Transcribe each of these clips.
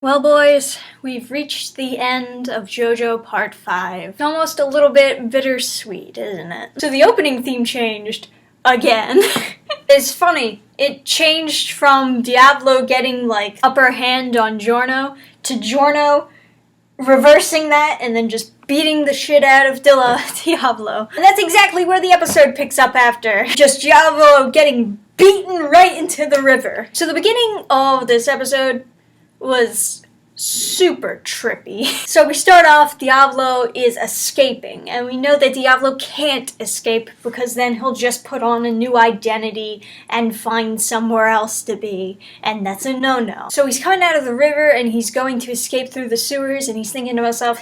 Well, boys, we've reached the end of Jojo Part 5. It's almost a little bit bittersweet, isn't it? So the opening theme changed again. It's funny, it changed from Diabolo getting, upper hand on Giorno to Giorno reversing that and then just beating the shit out of Diabolo. And that's exactly where the episode picks up after. Just Diabolo getting beaten right into the river. So the beginning of this episode was super trippy. So we start off, Diabolo is escaping, and we know that Diabolo can't escape because then he'll just put on a new identity and find somewhere else to be, and that's a no-no. So he's coming out of the river and he's going to escape through the sewers, and he's thinking to himself,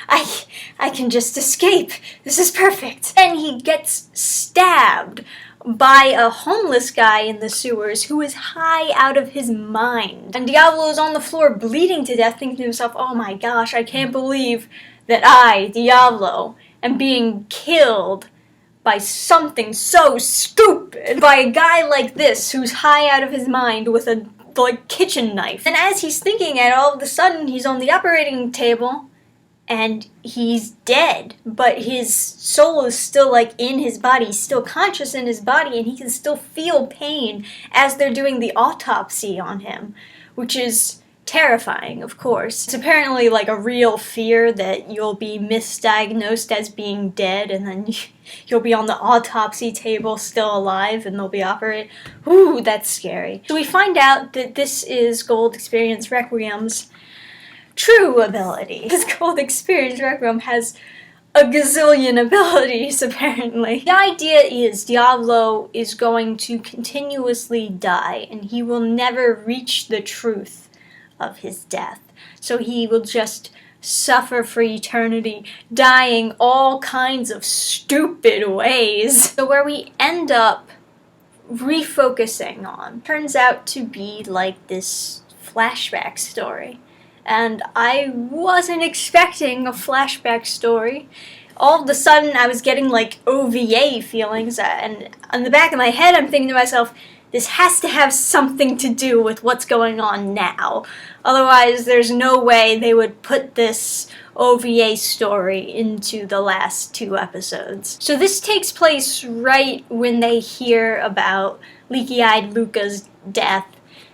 I can just escape. This is perfect. And he gets stabbed by a homeless guy in the sewers who is high out of his mind. And Diabolo is on the floor bleeding to death, thinking to himself, oh my gosh, I can't believe that I, Diabolo, am being killed by something so stupid. By a guy like this who's high out of his mind with a kitchen knife. And as he's thinking it, all of a sudden he's on the operating table and he's dead, but his soul is still in his body. He's still conscious in his body, and he can still feel pain as they're doing the autopsy on him, which is terrifying, of course. It's apparently a real fear that you'll be misdiagnosed as being dead, and then you'll be on the autopsy table still alive, and they'll be operating. Ooh, that's scary. So we find out that this is Gold Experience Requiem's true ability. This Gold Experience Requiem has a gazillion abilities, apparently. The idea is Diabolo is going to continuously die, and he will never reach the truth of his death. So he will just suffer for eternity, dying all kinds of stupid ways. So where we end up refocusing on turns out to be this flashback story. And I wasn't expecting a flashback story. All of a sudden, I was getting OVA feelings, and on the back of my head, I'm thinking to myself, this has to have something to do with what's going on now. Otherwise, there's no way they would put this OVA story into the last 2 episodes. So this takes place right when they hear about Leaky-Eyed Luca's death,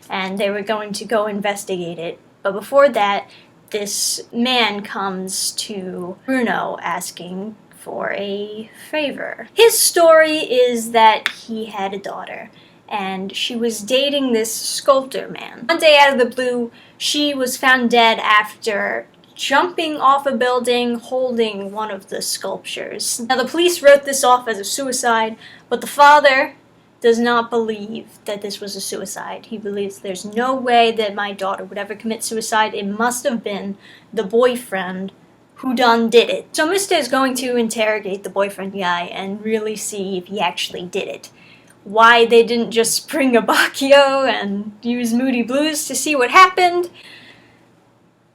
and they were going to go investigate it. But before that, this man comes to Bruno asking for a favor. His story is that he had a daughter, and she was dating this sculptor man. One day out of the blue, she was found dead after jumping off a building holding one of the sculptures. Now the police wrote this off as a suicide, but the father does not believe that this was a suicide. He believes there's no way that my daughter would ever commit suicide. It must have been the boyfriend who done did it. So Mr. is going to interrogate the boyfriend guy and really see if he actually did it. Why they didn't just spring a Bacchio and use Moody Blues to see what happened.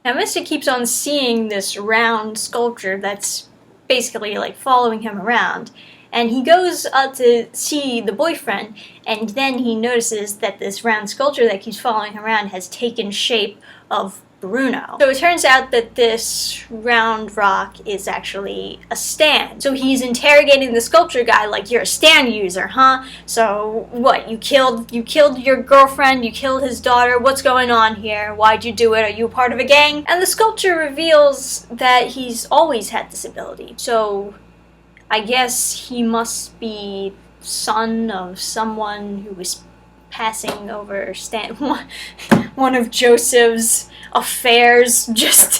Now Mr. keeps on seeing this round sculpture that's basically following him around. And he goes to see the boyfriend, and then he notices that this round sculpture that keeps following him around has taken shape of Bruno. So it turns out that this round rock is actually a stand. So he's interrogating the sculpture guy you're a stand user, huh? So what, you killed your girlfriend, you killed his daughter, what's going on here? Why'd you do it? Are you a part of a gang? And the sculpture reveals that he's always had this ability. So I guess he must be son of someone who was passing over one of Joseph's affairs,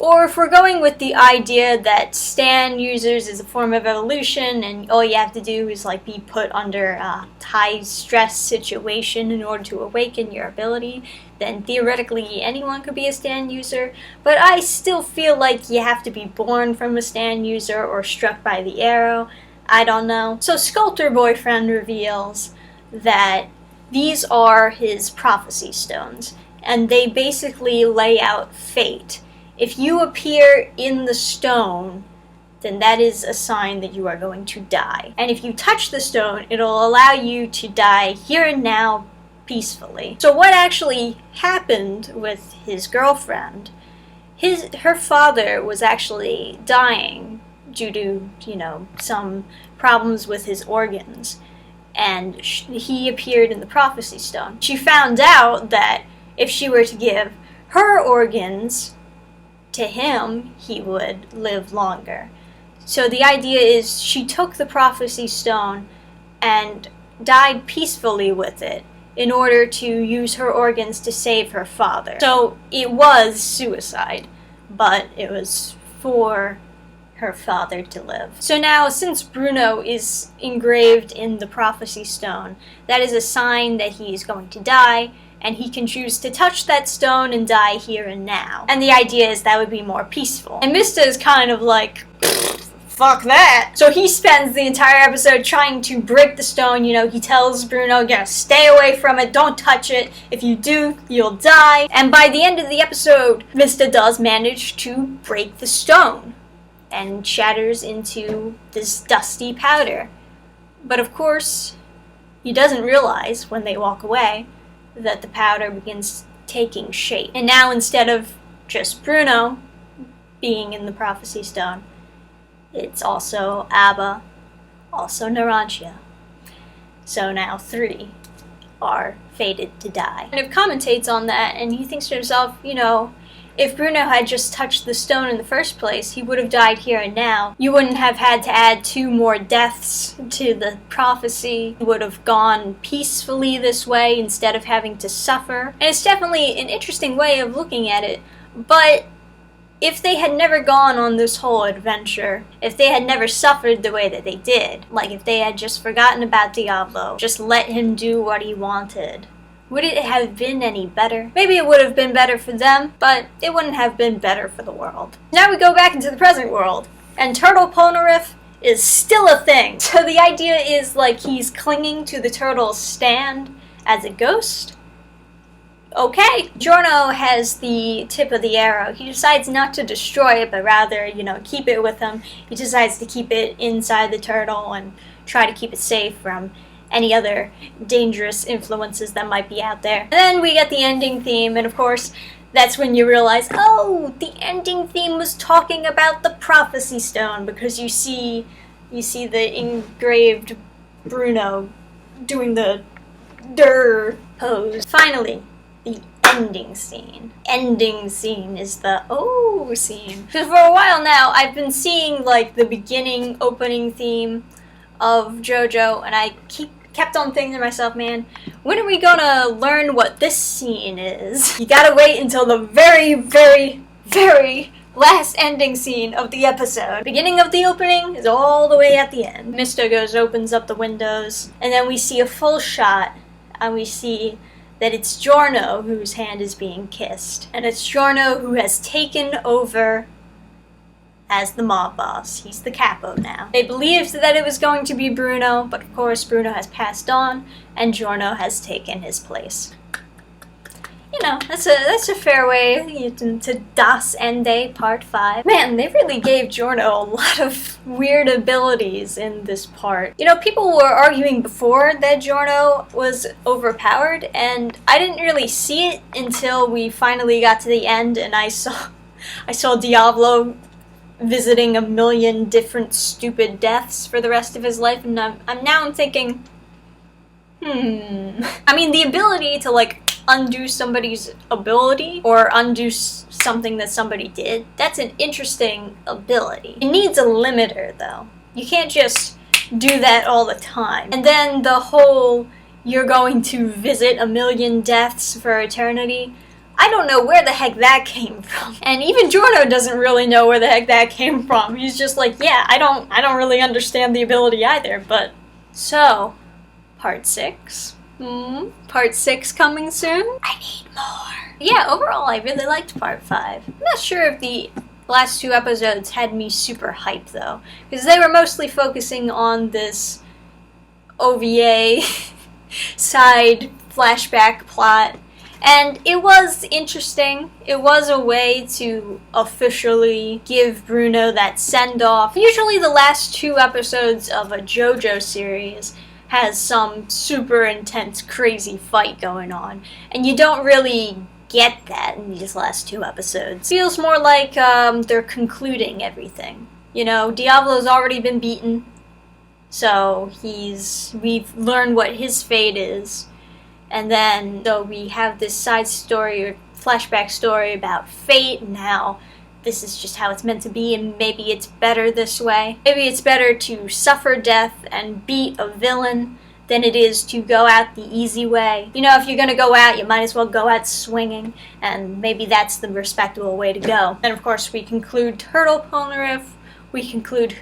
or if we're going with the idea that stand users is a form of evolution and all you have to do is be put under a high stress situation in order to awaken your ability, then theoretically anyone could be a stand user, but I still feel you have to be born from a stand user or struck by the arrow. I don't know. So Sculptor Boyfriend reveals that these are his prophecy stones, and they basically lay out fate. If you appear in the stone, then that is a sign that you are going to die. And if you touch the stone, it'll allow you to die here and now peacefully. So what actually happened with his girlfriend, her father was actually dying due to, some problems with his organs. And he appeared in the prophecy stone. She found out that if she were to give her organs to him, he would live longer. So the idea is she took the prophecy stone and died peacefully with it in order to use her organs to save her father. So it was suicide, but it was for her father to live. So now, since Bruno is engraved in the prophecy stone, that is a sign that he is going to die, and he can choose to touch that stone and die here and now. And the idea is that would be more peaceful. And Mista is kind of like, fuck that. So he spends the entire episode trying to break the stone. He tells Bruno, stay away from it, don't touch it. If you do, you'll die. And by the end of the episode, Mista does manage to break the stone and shatters into this dusty powder. But of course, he doesn't realize when they walk away that the powder begins taking shape. And now, instead of just Bruno being in the prophecy stone, it's also Abba, also Narantia. So now 3 are fated to die. And it commentates on that, and he thinks to himself, if Bruno had just touched the stone in the first place, he would have died here and now. You wouldn't have had to add 2 more deaths to the prophecy. You would have gone peacefully this way instead of having to suffer. And it's definitely an interesting way of looking at it, but if they had never gone on this whole adventure, if they had never suffered the way that they did, like if they had just forgotten about Diabolo, just let him do what he wanted, would it have been any better? Maybe it would have been better for them, but it wouldn't have been better for the world. Now we go back into the present world, and Turtle Polnareff is still a thing. So the idea is like he's clinging to the turtle's stand as a ghost. Okay. Giorno has the tip of the arrow. He decides not to destroy it, but rather, keep it with him. He decides to keep it inside the turtle and try to keep it safe from any other dangerous influences that might be out there. And then we get the ending theme, and of course, that's when you realize, oh, the ending theme was talking about the prophecy stone, because you see the engraved Bruno doing the durr pose. Finally, the ending scene. Ending scene is the oh scene. Because for a while now, I've been seeing like the beginning opening theme of Jojo, and I kept on thinking to myself, man, when are we gonna learn what this scene is? You gotta wait until the very, very, very last ending scene of the episode. Beginning of the opening is all the way at the end. Mista opens up the windows, and then we see a full shot, and we see that it's Giorno whose hand is being kissed. And it's Giorno who has taken over as the mob boss. He's the capo now. They believed that it was going to be Bruno, but of course Bruno has passed on, and Giorno has taken his place. That's a fair way to Das Ende Part 5. Man, they really gave Giorno a lot of weird abilities in this part. People were arguing before that Giorno was overpowered, and I didn't really see it until we finally got to the end, and I saw Diabolo visiting a million different stupid deaths for the rest of his life, and I'm thinking, I mean, the ability to undo somebody's ability or undo something that somebody did, that's an interesting ability. It needs a limiter though. You can't just do that all the time. And then the whole you're going to visit a million deaths for eternity, I don't know where the heck that came from. And even Giorno doesn't really know where the heck that came from. He's just like, yeah, I don't really understand the ability either, but... So, Part 6? Part 6 coming soon? I need more. Yeah, overall I really liked Part 5. I'm not sure if the last 2 episodes had me super hyped though, because they were mostly focusing on this OVA side flashback plot. And it was interesting. It was a way to officially give Bruno that send-off. Usually the last 2 episodes of a Jojo series has some super intense, crazy fight going on. And you don't really get that in these last 2 episodes. Feels more like they're concluding everything. You know, Diabolo's already been beaten, so we've learned what his fate is. And then, so we have this side story or flashback story about fate and how this is just how it's meant to be, and maybe it's better this way. Maybe it's better to suffer death and beat a villain than it is to go out the easy way. You know, if you're gonna go out, you might as well go out swinging, and maybe that's the respectable way to go. And of course, we conclude Turtle Polnareff, we conclude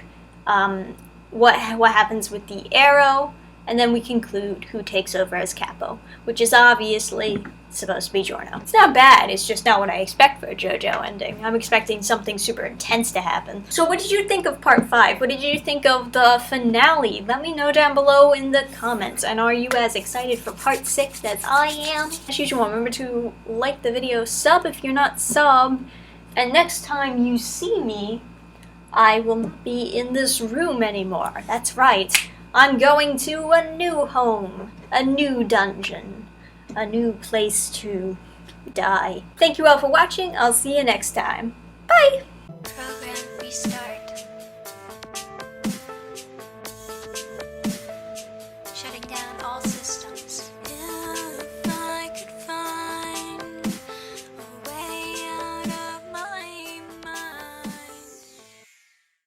what happens with the arrow, and then we conclude who takes over as capo, which is obviously supposed to be Giorno. It's not bad, it's just not what I expect for a Jojo ending. I'm expecting something super intense to happen. So what did you think of part 5? What did you think of the finale? Let me know down below in the comments. And are you as excited for part 6 as I am? As usual, remember to like the video, sub if you're not sub, and next time you see me, I will not be in this room anymore. That's right. I'm going to a new home, a new dungeon, a new place to die. Thank you all for watching. I'll see you next time. Bye! Program restart.